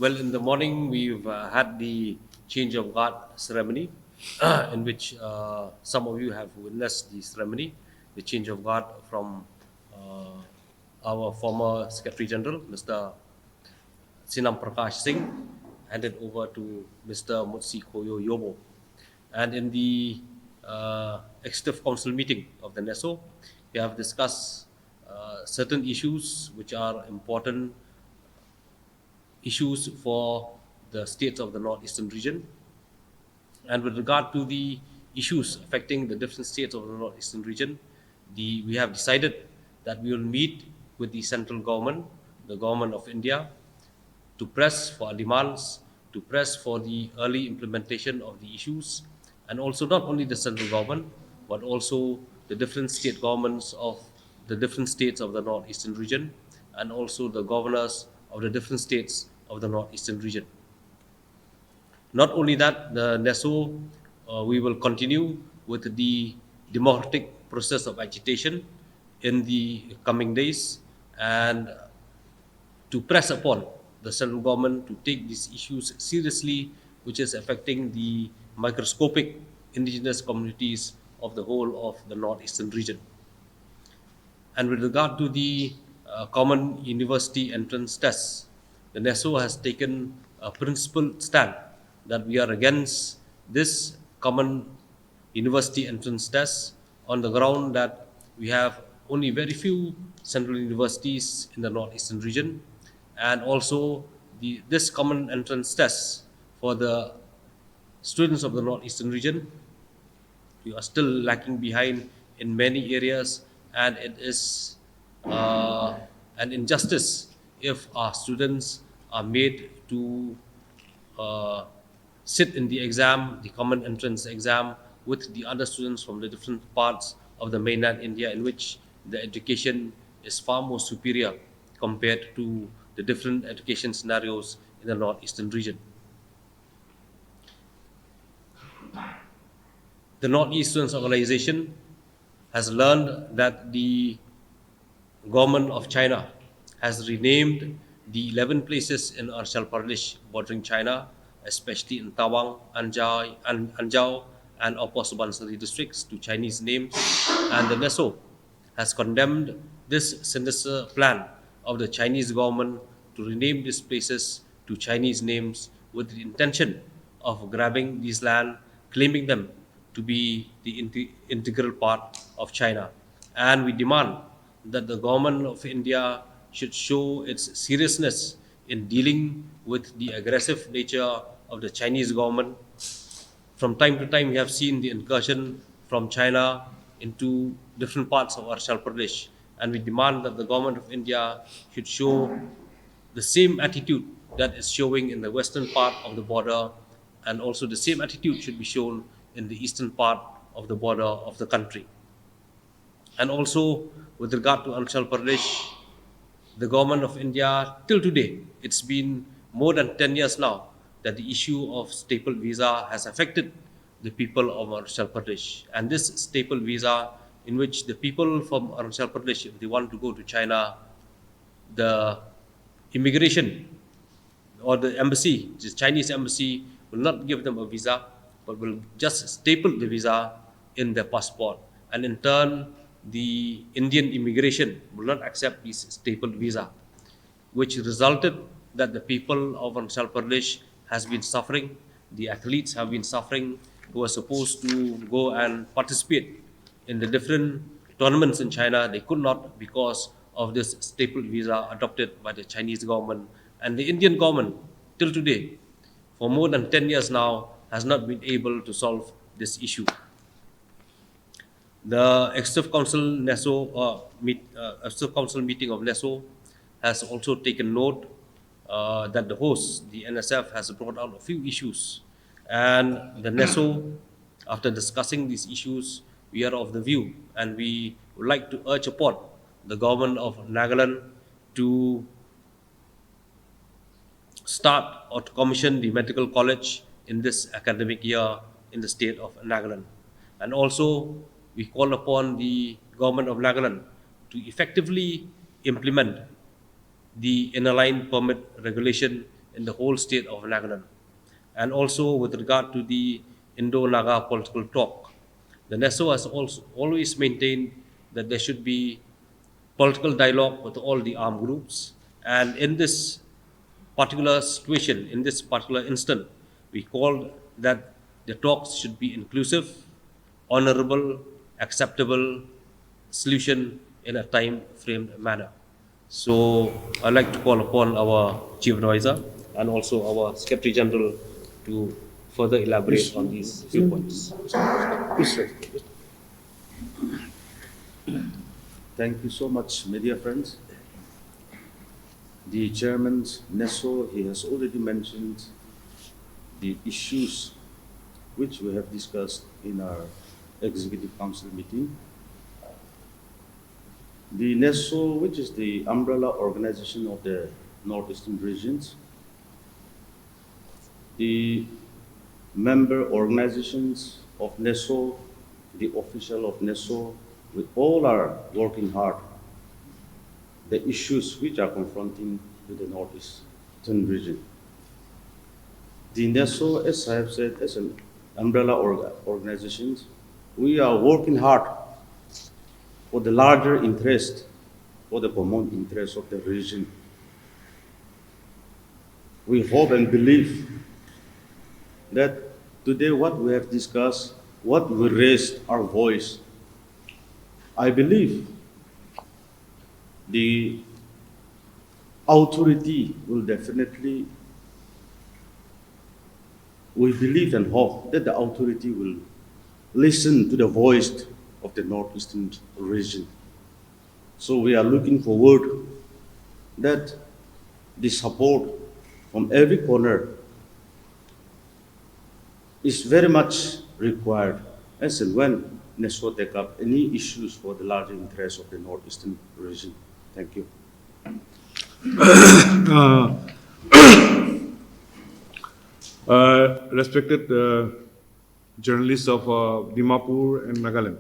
Well, in the morning, we've had the change of guard ceremony, in which some of you have witnessed the ceremony, the change of guard from uh, our former Secretary General, Mr. Sinam Prakash Singh, handed over to Mr. Mutsi Koyo Yobo. And in the Executive Council meeting of the Neso, we have discussed certain issues which are important issues for the states of the northeastern region. And with regard to the issues affecting the different states of the northeastern region, we have decided that we will meet with the central government, the government of India, to press for our demands, to press for the early implementation of the issues, and also not only the central government, but also the different state governments of the different states of the northeastern region, and also the governors of the different states of the northeastern region. Not only that, the NESO, we will continue with the democratic process of agitation in the coming days, and to press upon the central government to take these issues seriously, which is affecting the microscopic indigenous communities of the whole of the northeastern region. And with regard to the common university entrance tests, the NESO has taken a principled stand that we are against this common university entrance test on the ground that we have only very few central universities in the northeastern region, and also this common entrance test for the students of the northeastern region, we are still lacking behind in many areas, and it is uh, an injustice if our students are made to uh, sit in the exam, the common entrance exam, with the other students from the different parts of the mainland India, in which the education is far more superior compared to the different education scenarios in the northeastern region. The Northeast Students Organization has learned that the government of China has renamed the 11 places in Arunachal Pradesh bordering China, especially in Tawang, Anjao, and Upper Subansiri districts, to Chinese names. And the NESO has condemned this sinister plan of the Chinese government to rename these places to Chinese names with the intention of grabbing these land, claiming them to be the integral part of China. And we demand that the government of India should show its seriousness in dealing with the aggressive nature of the Chinese government. From time to time, we have seen the incursion from China into different parts of Arunachal Pradesh, and we demand that the government of India should show the same attitude that is showing in the western part of the border, and also the same attitude should be shown in the eastern part of the border of the country. And also, with regard to Arunachal Pradesh, the government of India, till today, it's been more than 10 years now that the issue of staple visa has affected the people of Arunachal Pradesh. And this staple visa, in which the people from Arunachal Pradesh, if they want to go to China, the immigration or the embassy, the Chinese embassy, will not give them a visa, but will just staple the visa in their passport. And in turn, the Indian immigration will not accept this staple visa, which resulted that the people of Arunachal Pradesh has been suffering. The athletes have been suffering who are supposed to go and participate in the different tournaments in China. They could not because of this staple visa adopted by the Chinese government. And the Indian government, till today, for more than 10 years now, has not been able to solve this issue. The Executive Council Executive Council meeting of NESO has also taken note that the host, the NSF, has brought out a few issues, and the NESO, after discussing these issues, we are of the view, and we would like to urge upon the government of Nagaland to start or to commission the medical college in this academic year in the state of Nagaland. And also, we call upon the government of Nagaland to effectively implement the inner line permit regulation in the whole state of Nagaland. And also with regard to the Indo-Naga political talk, the Neso has also always maintained that there should be political dialogue with all the armed groups. And in this particular situation, in this particular instant, we called that the talks should be inclusive, honorable, acceptable solution in a time framed manner. So I'd like to call upon our Chief Advisor and also our Secretary General to further elaborate on these few points. Thank you so much, media friends. The chairman, Neso, he has already mentioned the issues which we have discussed in our Executive Council meeting. The Neso, which is the umbrella organization of the Northeastern regions, the member organizations of Neso, the official of Neso, we all are working hard the issues which are confronting to the Northeastern region. The Neso, as I have said, as an umbrella organization, we are working hard for the larger interest, for the common interest of the region. We hope and believe that today what we have discussed, what we raised our voice, I believe the authority will definitely, we believe and hope that the authority will listen to the voice of the Northeastern region. So we are looking forward that the support from every corner is very much required as and when Neso take up any issues for the larger interests of the Northeastern region. Thank you. Respected journalists of Dimapur and Nagaland.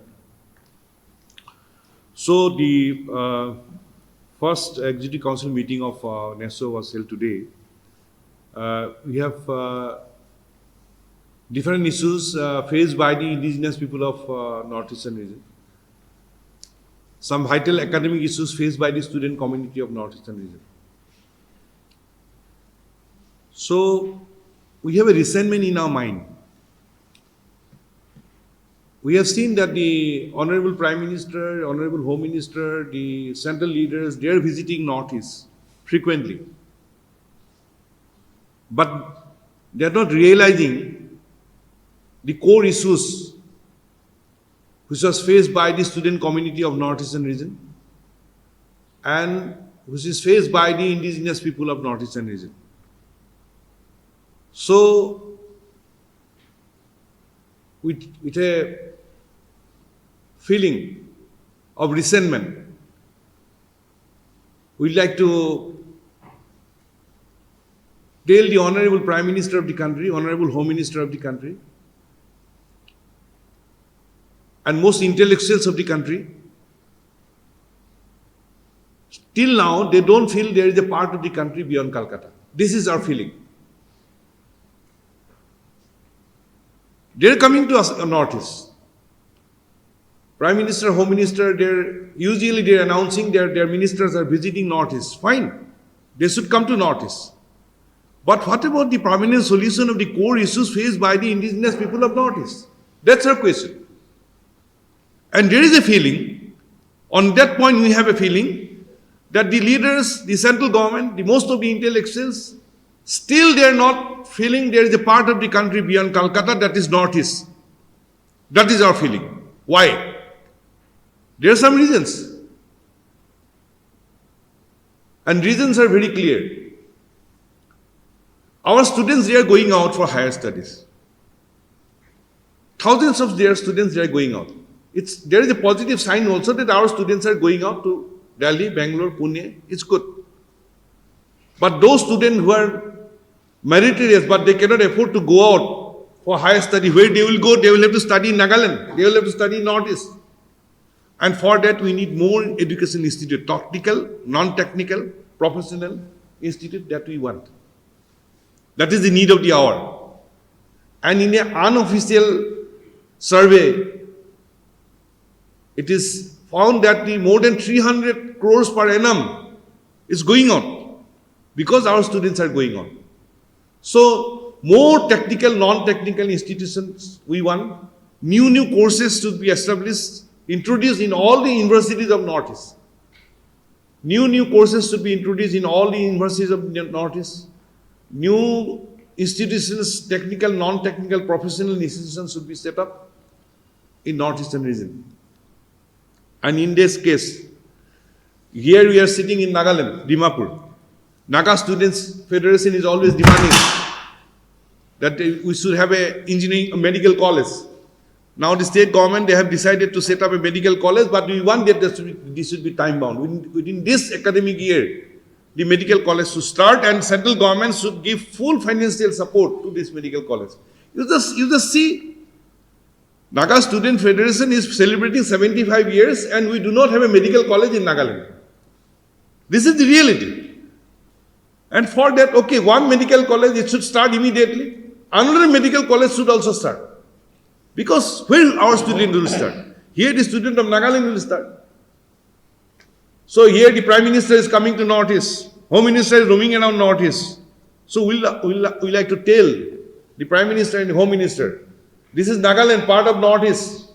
So the first Executive Council meeting of Neso was held today. We have different issues faced by the indigenous people of Northeastern region. Some vital academic issues faced by the student community of Northeastern region. So we have a resentment in our mind. We have seen that the Honorable Prime Minister, Honorable Home Minister, the central leaders, they are visiting Northeast frequently. But they are not realizing the core issues which was faced by the student community of Northeastern region and which is faced by the indigenous people of Northeastern region. So, with a feeling of resentment, we'd like to tell the Honorable Prime Minister of the country, Honorable Home Minister of the country, and most intellectuals of the country, till now they don't feel there is a part of the country beyond Calcutta. This is our feeling. They're coming to us Northeast. Prime Minister, Home Minister, they're announcing their ministers are visiting Northeast. Fine. They should come to Northeast. But what about the permanent solution of the core issues faced by the indigenous people of Northeast? That's our question. And there is a feeling, on that point we have a feeling, that the leaders, the central government, the most of the intellectuals, still they are not feeling there is a part of the country beyond Calcutta that is Northeast. That is our feeling. Why? There are some reasons. And reasons are very clear. Our students, they are going out for higher studies. Thousands of their students, they are going out. There is a positive sign also that our students are going out to Delhi, Bangalore, Pune. It's good. But those students who are meritorious, but they cannot afford to go out for higher study, where they will go? They will have to study in Nagaland. They will have to study in Northeast. And for that, we need more education institute, technical, non-technical, professional institute that we want. That is the need of the hour. And in an unofficial survey, it is found that the more than 300 crores per annum is going on because our students are going on. So, more technical, non-technical institutions we want. New courses should be established, introduced in all the universities of Northeast. New courses should be introduced in all the universities of Northeast. New institutions, technical, non-technical, professional institutions should be set up in Northeastern region. And in this case, here we are sitting in Nagaland, Dimapur. Naga Students Federation is always demanding that we should have a medical college. Now the state government, they have decided to set up a medical college, but we want that this should be time bound. Within this academic year, the medical college should start and central government should give full financial support to this medical college. You just see, Naga Student Federation is celebrating 75 years and we do not have a medical college in Nagaland. This is the reality. And for that, okay, one medical college, it should start immediately. Another medical college should also start. Because where our student will start? Here the student of Nagaland will start. So here the Prime Minister is coming to Northeast. Home Minister is roaming around Northeast. So we like to tell the Prime Minister and the Home Minister, this is Nagaland, part of Northeast.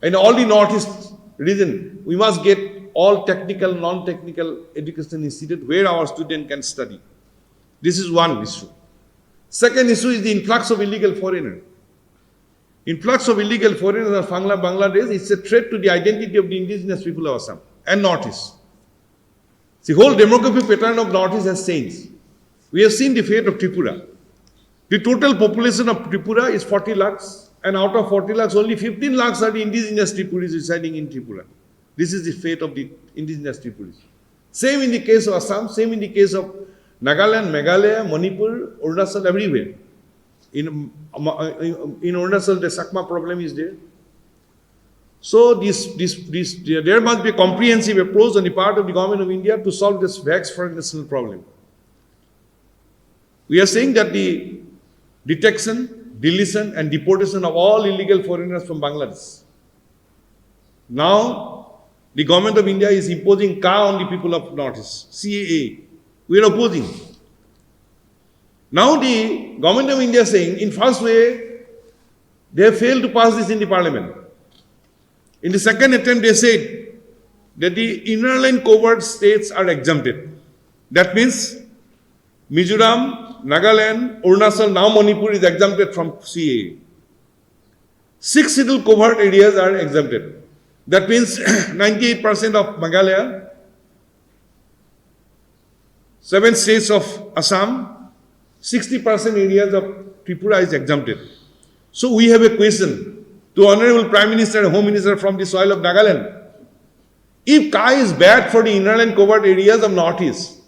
In all the Northeast region, we must get all technical, non-technical education institute where our student can study. This is one issue. Second issue is the influx of illegal foreigners. Influx of illegal foreigners from Bangladesh is a threat to the identity of the indigenous people of Assam and Northeast. The whole demographic pattern of Northeast has changed. We have seen the fate of Tripura. The total population of Tripura is 40 lakhs, and out of 40 lakhs, only 15 lakhs are the indigenous Tripuris residing in Tripura. This is the fate of the indigenous Tripuris. Same in the case of Assam, same in the case of Nagaland, Meghalaya, Manipur, Arunachal, everywhere. In Arunachal, the Sakma problem is there. So there must be a comprehensive approach on the part of the government of India to solve this vexed foreign national problem. We are saying that the detection, deletion and deportation of all illegal foreigners from Bangladesh. Now, the government of India is imposing CA on the people of Northeast, CAA. We are opposing. Now the government of India is saying, in first way, they have failed to pass this in the parliament. In the second attempt, they said that the inner line covered states are exempted. That means Mizoram, Nagaland, Arunachal, now Manipur is exempted from CAA. 6 scheduled covered areas are exempted. That means 98% of Meghalaya, 7 states of Assam, 60% areas of Tripura is exempted. So we have a question to Honorable Prime Minister and Home Minister from the soil of Nagaland. If CA is bad for the inland covered areas of Northeast,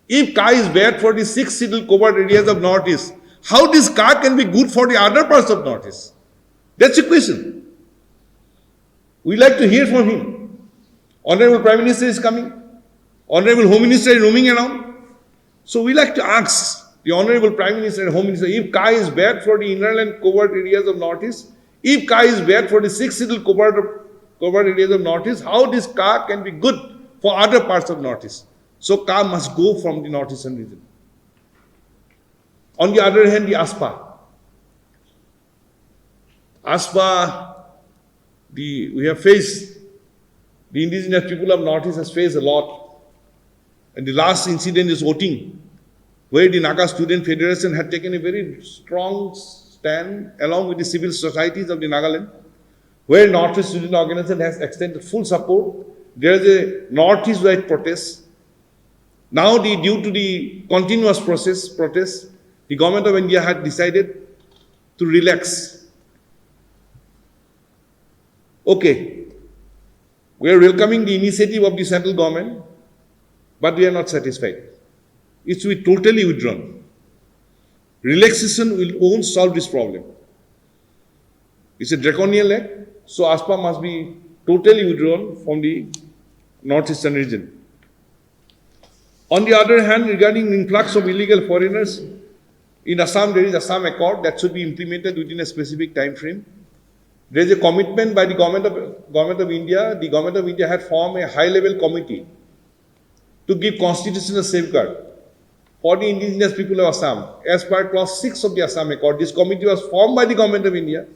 if CA is bad for the 6 scheduled covered areas of Northeast, how this CA can be good for the other parts of Northeast? That's a question. We like to hear from him. Honorable Prime Minister is coming. Honorable Home Minister is roaming around. So we like to ask the Honorable Prime Minister and Home Minister, if CA is bad for the inland covered areas of Northeast, if CA is bad for the 6 scheduled covered areas of Northeast, how this CA can be good for other parts of Northeast? So CA must go from the Northeastern region. On the other hand, the ASPA, we have faced, the indigenous people of Northeast has faced a lot. And the last incident is voting, where the Naga Student Federation had taken a very strong stand along with the civil societies of the Nagaland, where Northeast Student Organization has extended full support. There is a Northeast-wide protest. Now, due to the continuous protest, the government of India had decided to relax. Okay, we are welcoming the initiative of the central government, but we are not satisfied. It should be totally withdrawn. Relaxation won't solve this problem. It's a draconian act, so ASPA must be totally withdrawn from the northeastern region. On the other hand, regarding influx of illegal foreigners, in Assam there is Assam Accord that should be implemented within a specific time frame. There is a commitment by the government of India. The government of India had formed a high-level committee to give constitutional safeguard for the indigenous people of Assam. As per clause 6 of the Assam Accord, this committee was formed by the government of India.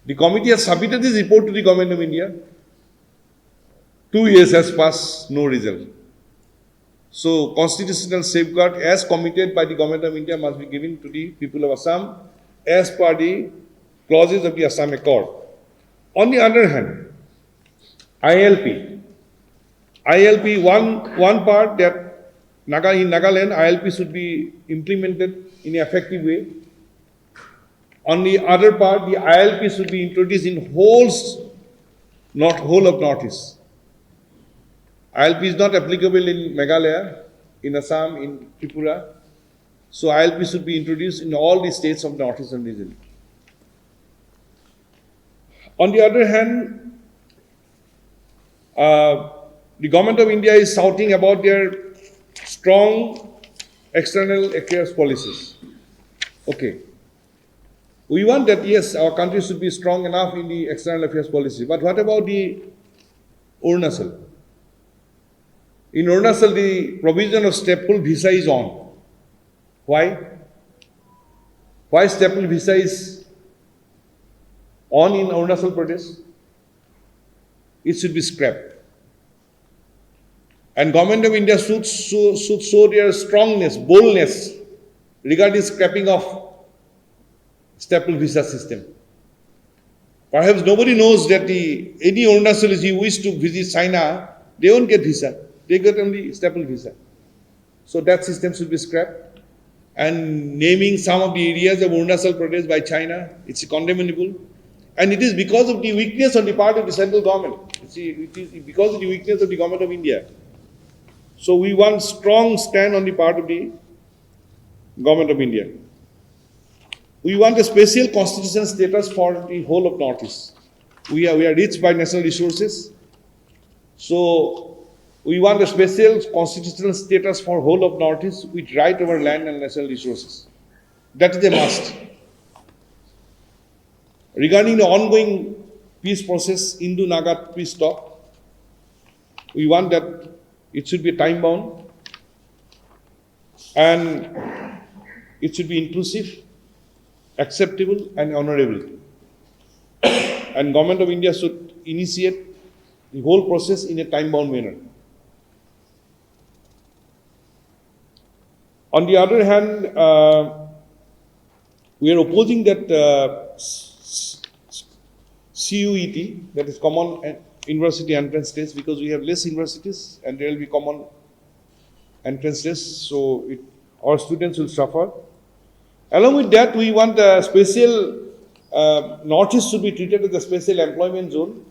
The committee has submitted this report to the government of India. 2 years has passed, no result. So, constitutional safeguard as committed by the government of India must be given to the people of Assam as per the clauses of the Assam Accord. On the other hand, ILP, one part that in Nagaland, ILP should be implemented in an effective way. On the other part, the ILP should be introduced in whole of Northeast. ILP is not applicable in Meghalaya, in Assam, in Tripura. So ILP should be introduced in all the states of Northeastern region. On the other hand, the government of India is shouting about their strong external affairs policies. Okay. We want that, yes, our country should be strong enough in the external affairs policy. But what about the Arunachal? In Arunachal, the provision of staple visa is on. Why? Why staple visa is on in Arunachal Pradesh? It should be scrapped. And government of India should show their strongness, boldness regarding scrapping of staple visa system. Perhaps nobody knows that any Arunachalis who wish to visit China, they won't get visa. They get only staple visa. So that system should be scrapped. And naming some of the areas of Arunachal Pradesh by China, it's condemnable. And it is because of the weakness on the part of the central government. You see, it is because of the weakness of the government of India. So we want strong stand on the part of the government of India. We want a special constitutional status for the whole of Northeast. We are rich by natural resources. So we want a special constitutional status for whole of Northeast with right over land and natural resources. That is a must. Regarding the ongoing peace process, Indo-Naga peace talk, we want that it should be time-bound and it should be inclusive, acceptable and honorable. And Government of India should initiate the whole process in a time-bound manner. On the other hand, we are opposing that CUET, that is Common University Entrance Test, because we have less universities and there will be common entrance tests, so our students will suffer. Along with that, we want a special, Northeast should be treated as a special employment zone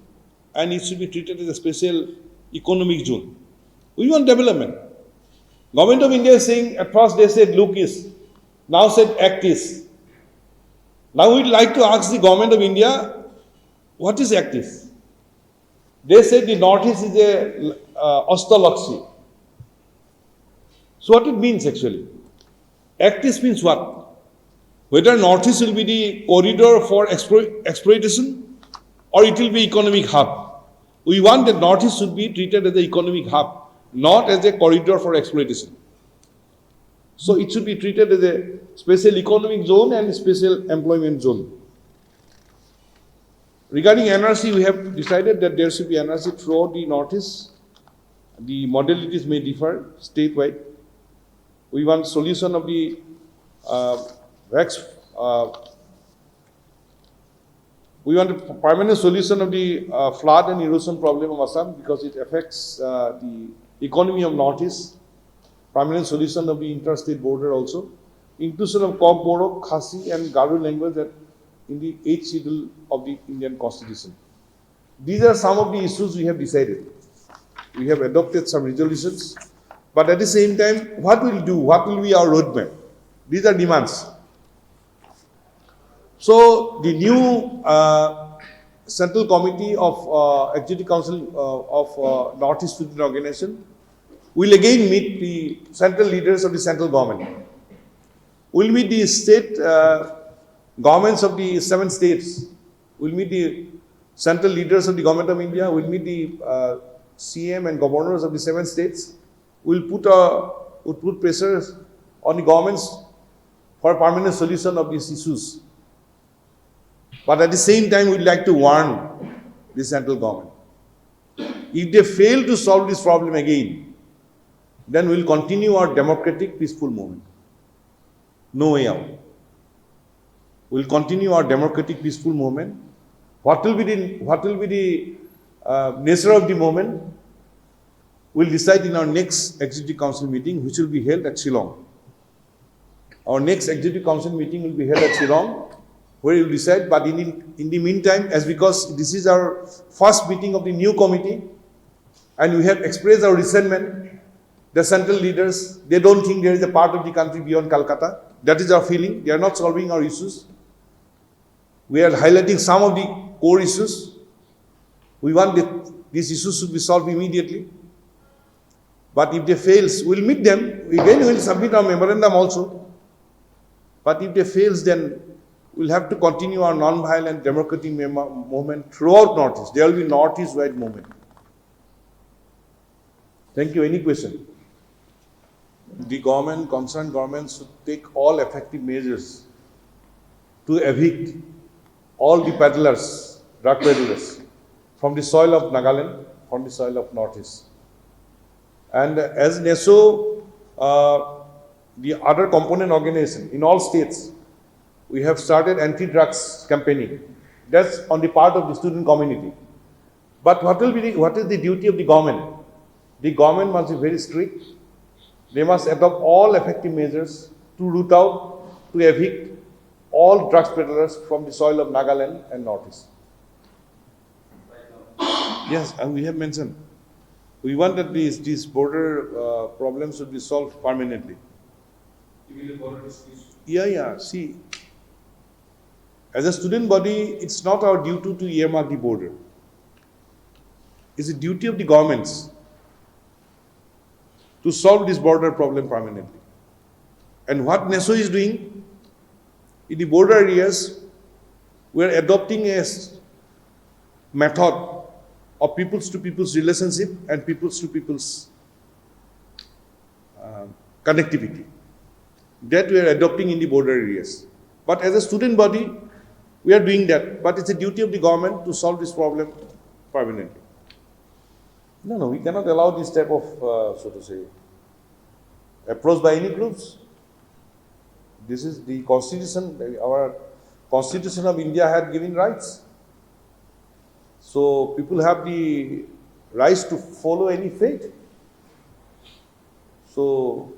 and it should be treated as a special economic zone. We want development. Government of India is saying, at first they said look is, now said act is. Now we'd like to ask the Government of India, what is act is? They said the Northeast is a Ostalaksi. So what it means actually? Act is means what? Whether Northeast will be the corridor for exploitation or it will be economic hub. We want that Northeast should be treated as an economic hub, not as a corridor for exploitation. So it should be treated as a special economic zone and a special employment zone. Regarding NRC, we have decided that there should be NRC throughout the Northeast. The modalities may differ statewide. We want solution of the we want a permanent solution of the flood and erosion problem of Assam because it affects the economy of Northeast. Permanent solution of the interstate border also. Inclusion of Kok, Borok, Khasi and Garu language in the 8th schedule of the Indian Constitution. These are some of the issues we have decided. We have adopted some resolutions, but at the same time, what we'll do, what will be our roadmap? These are demands. So, the new Central Committee of Executive Council of Northeast Student Organization We'll again meet the central leaders of the central government. We'll meet the state governments of the 7 states. We'll meet the central leaders of the government of India. We'll meet the CM and governors of the 7 states. We'll put pressure on the governments for a permanent solution of these issues. But at the same time, we'd like to warn the central government. If they fail to solve this problem again, then we'll continue our democratic, peaceful movement. No way out. We'll continue our democratic, peaceful movement. What will be the nature of the movement? We'll decide in our next Executive Council meeting, which will be held at Shillong. Our next Executive Council meeting will be held at Shillong, where we will decide. But in the meantime, as because this is our first meeting of the new committee, and we have expressed our resentment, the central leaders, they don't think there is a part of the country beyond Calcutta. That is our feeling. They are not solving our issues. We are highlighting some of the core issues. We want these issues should be solved immediately. But if they fail, we'll meet them. Again, we'll submit our memorandum also. But if they fail, then we'll have to continue our non-violent democratic movement throughout Northeast. There will be Northeast-wide movement. Thank you. Any question? The government, concerned governments should take all effective measures to evict all the peddlers, drug peddlers, from the soil of Nagaland, from the soil of Northeast. And as Neso, the other component organization in all states, we have started anti-drugs campaigning. That's on the part of the student community. But what is the duty of the government? The government must be very strict. They must adopt all effective measures to root out, to evict all drugs peddlers from the soil of Nagaland and Northeast. Yes, and we have mentioned. We want that these border problems should be solved permanently. Yeah. See, as a student body, it's not our duty to earmark the border. It's the duty of the governments to solve this border problem permanently. And what Neso is doing, in the border areas, we are adopting a method of peoples to peoples relationship and peoples to peoples connectivity. That we are adopting in the border areas. But as a student body, we are doing that. But it's a duty of the government to solve this problem permanently. No, we cannot allow this type of, so to say, approach by any groups. This is the constitution, our constitution of India had given rights. So people have the rights to follow any faith. So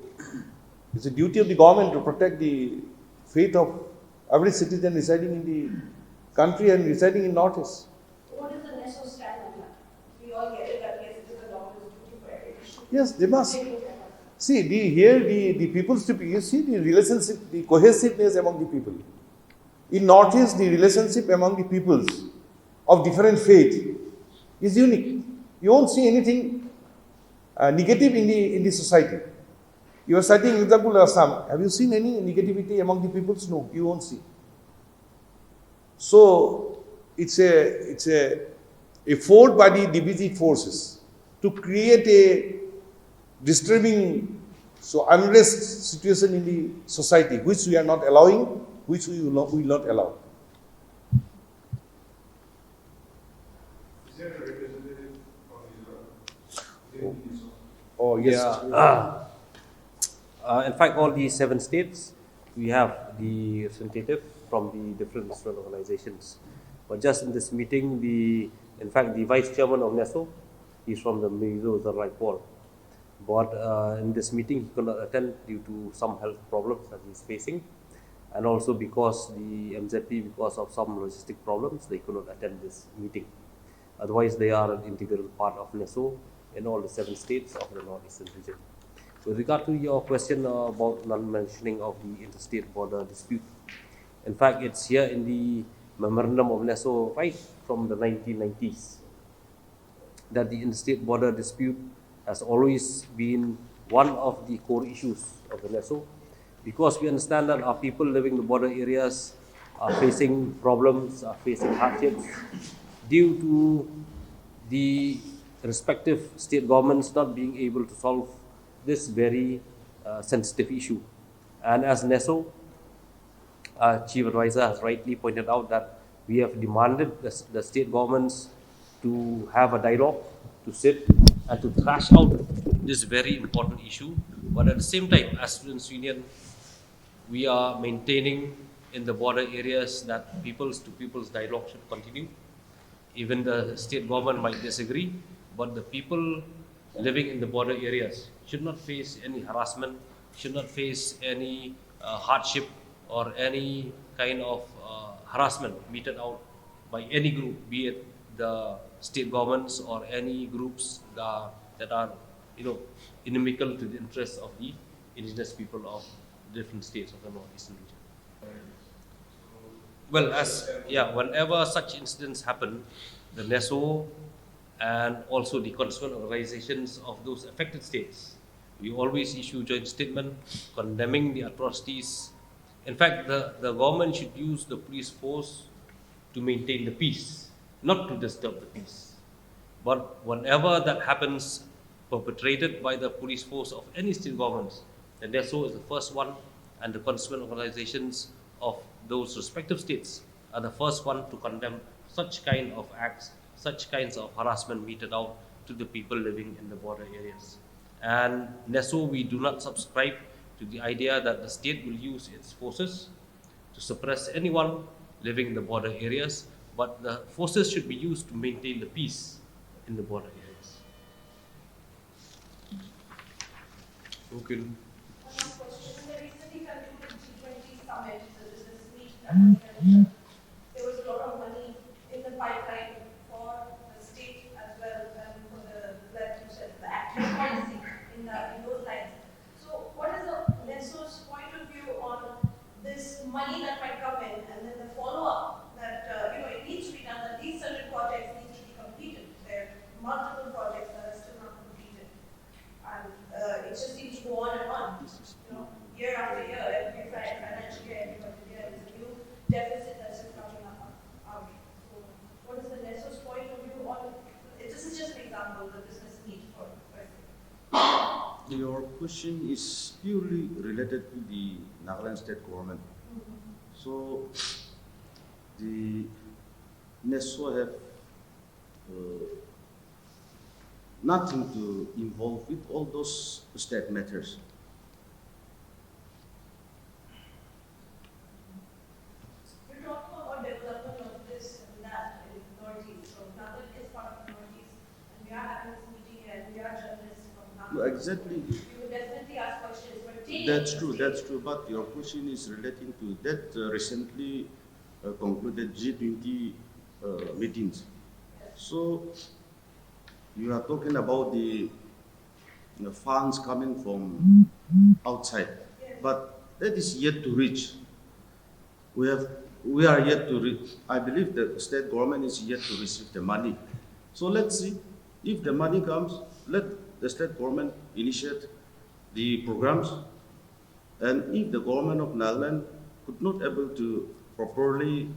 it's a duty of the government to protect the faith of every citizen residing in the country and residing in Northeast. What is the Neso stand on that? We all get it that yes, it is the government's duty for education. Yes, they must. See, the people's to you see the relationship, the cohesiveness among the people. In Northeast, the relationship among the peoples of different faith is unique. You won't see anything negative in the society. You are citing example of Assam. Have you seen any negativity among the peoples? No, you won't see. So it's a effort by the divisive forces to create a disturbing, so unrest situation in the society, which we are not allowing, which we will not allow. Is there a representative from Israel? Oh yes. In fact, all these 7 states, we have the representative from the different student organizations. But just in this meeting, in fact, the vice chairman of Neso, he's from the Mizo Zarlaipur. But in this meeting, he could not attend due to some health problems that he's facing. And also because the MZP, because of some logistic problems, they could not attend this meeting. Otherwise, they are an integral part of Neso in all the 7 states of the northeastern region. With regard to your question about non-mentioning of the interstate border dispute, in fact, it's here in the memorandum of Neso right from the 1990s that the interstate border dispute has always been one of the core issues of the Neso, because we understand that our people living in the border areas are facing problems, are facing hardships due to the respective state governments not being able to solve this very sensitive issue. And as Neso, our chief advisor has rightly pointed out that we have demanded the state governments to have a dialogue, to sit and to thrash out this very important issue. But at the same time, as Students' Union, we are maintaining in the border areas that people's to people's dialogue should continue. Even the state government might disagree, but the people living in the border areas should not face any harassment, should not face any hardship or any kind of harassment meted out by any group, be it the state governments or any groups that are, inimical to the interests of the indigenous people of different states of the northeastern region. Well, whenever such incidents happen, the NESO and also the concerned organizations of those affected states, we always issue joint statement condemning the atrocities. In fact, the government should use the police force to maintain the peace, not to disturb the peace. But whenever that happens, perpetrated by the police force of any state governments, the NESO is the first one, and the concerned organizations of those respective states are the first one to condemn such kind of acts, such kinds of harassment meted out to the people living in the border areas. And NESO, we do not subscribe to the idea that the state will use its forces to suppress anyone living in the border areas, but the forces should be used to maintain the peace in the border areas. Okay. One last question. In the recently concluded G20 summit, the business meet that was held, there was a lot of money in the pipeline for the state as well and for like you said, the active policy in those lines. So what is the NESO's point of view on this money that might come in and then the follow-up that, it needs to be done, that these certain projects need to be completed. There are multiple projects that are still not completed. And it just seems to go on and on. Year after year, every financial year, every budget year, there's a new deficit that's just coming up out. So, what is the NESO's point of view on it? This is just an example of the business need for Your question is purely related to the Nagaland state government. So, the NESO have nothing to involve with all those state matters. You're talking about development of this and that in Northeast. So Nagaland is part of the Northeast, and we are having this meeting here, and we are journalists from Nagaland. Exactly. We would definitely ask questions. That's true. But your question is relating to that recently concluded G20 meetings. So you are talking about the funds coming from outside, but that is yet to reach. We are yet to reach. I believe the state government is yet to receive the money. So let's see if the money comes. Let the state government initiate the programs, and if the government of Nagaland could not able to properly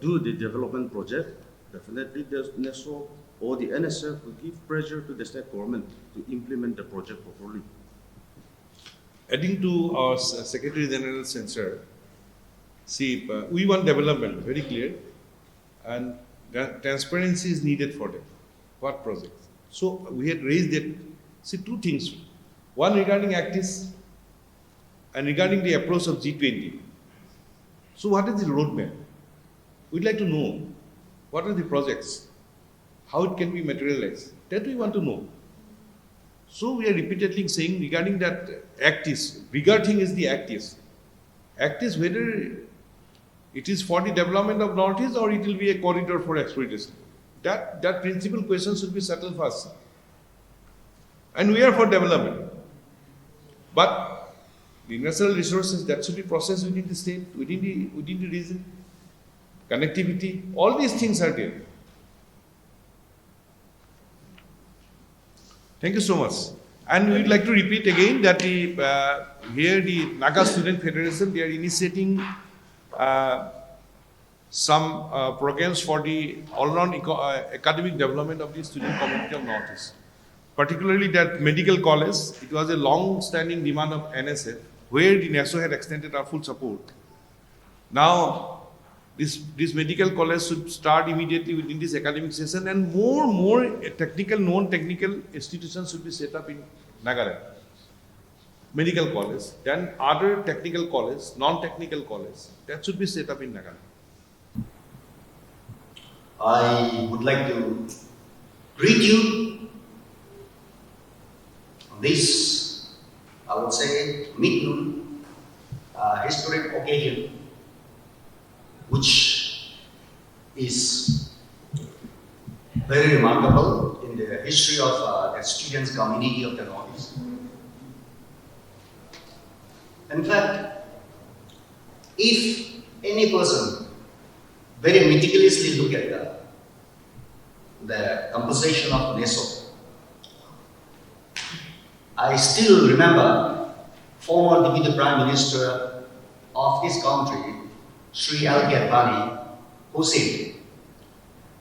do the development project, definitely the NESO or the NSF will give pressure to the state government to implement the project properly. Adding to our Secretary General's answer, see, we want development, very clear, and transparency is needed for them. What projects? So we had raised that. See, two things. One regarding activists and regarding the approach of G20. So what is the roadmap? We'd like to know what are the projects, how it can be materialized. That we want to know. So we are repeatedly saying regarding that activists, bigger thing is the activists. Activists, whether it is for the development of Northeast or it will be a corridor for exploitation. That principal question should be settled first. And we are for development. But the natural resources, that should be processed within the state, within the region. Thank you so much. And we'd like to repeat again that here the Naga Student Federation, they are initiating some programs for the all-round academic development of the student community of Northeast. Particularly that medical college, it was a long-standing demand of NSF, where the Neso had extended our full support. Now, this medical college should start immediately within this academic session, and more technical, non-technical institutions should be set up in Nagaland. Medical college, then other technical college, non-technical college, that should be set up in Nagaland. I would like to greet you on this, I would say, mid-noon historic occasion, which is very remarkable in the history of the students' community of the Northeast. In fact, if any person very meticulously look at the composition of Neso, I still remember former Deputy Prime Minister of this country, Sri L. Advani, who said,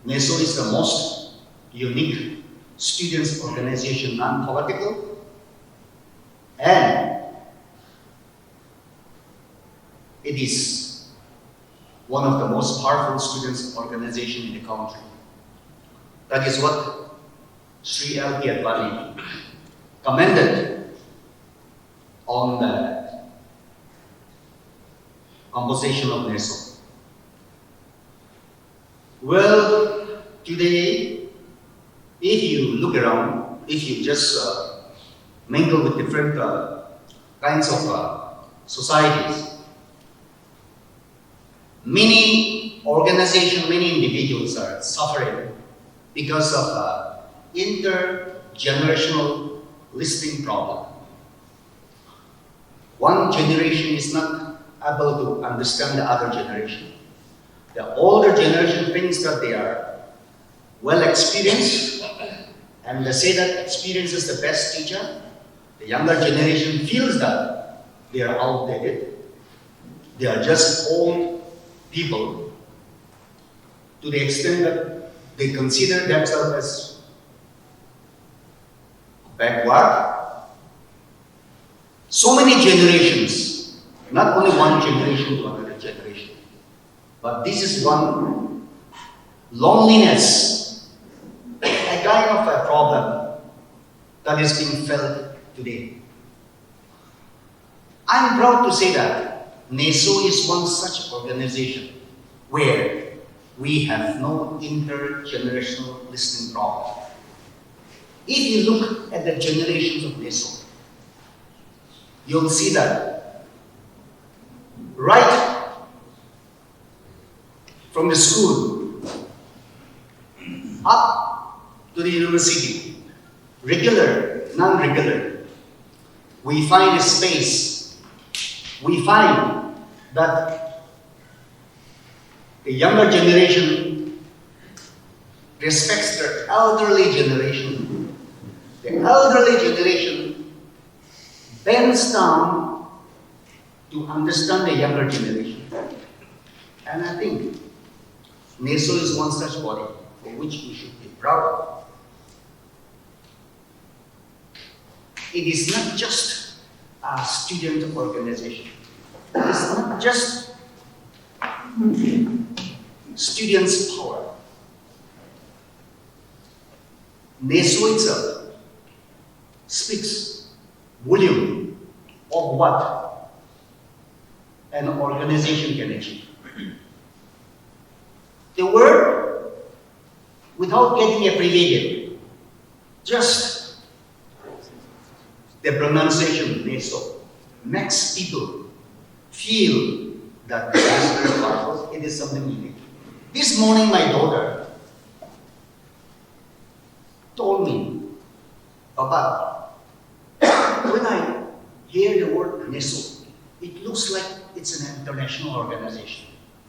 Neso is the most unique students' organization, non-political, and it is one of the most powerful students' organization in the country. That is what Sri L. Advani commended on the composition of Neso. Well, today, if you look around, if you just mingle with different kinds of societies, many organizations, many individuals are suffering because of intergenerational listening problem. One generation is not able to understand the other generation. The older generation thinks that they are well experienced, and they say that experience is the best teacher. The younger generation feels that they are outdated. They are just old people, to the extent that they consider themselves as backward. So many generations, not only one generation to another generation, but this is one loneliness, a kind of a problem that is being felt today. I'm proud to say that Neso is one such organization where we have no intergenerational listening problem. If you look at the generations of Neso, you'll see that right from the school up to the university, regular, non-regular, we find a space. We find that the younger generation respects the elderly generation. The elderly generation bends down to understand the younger generation. And I think Neso is one such body for which we should be proud of. It is not just a student organization. It is not just students' power. Neso itself speaks volume of what an organization can achieve. The word, without getting abbreviated, just the pronunciation Neso makes people feel that this is very powerful. It is something unique. This morning, my daughter told me, Papa, when I hear the word Neso, it looks like it's an international organization.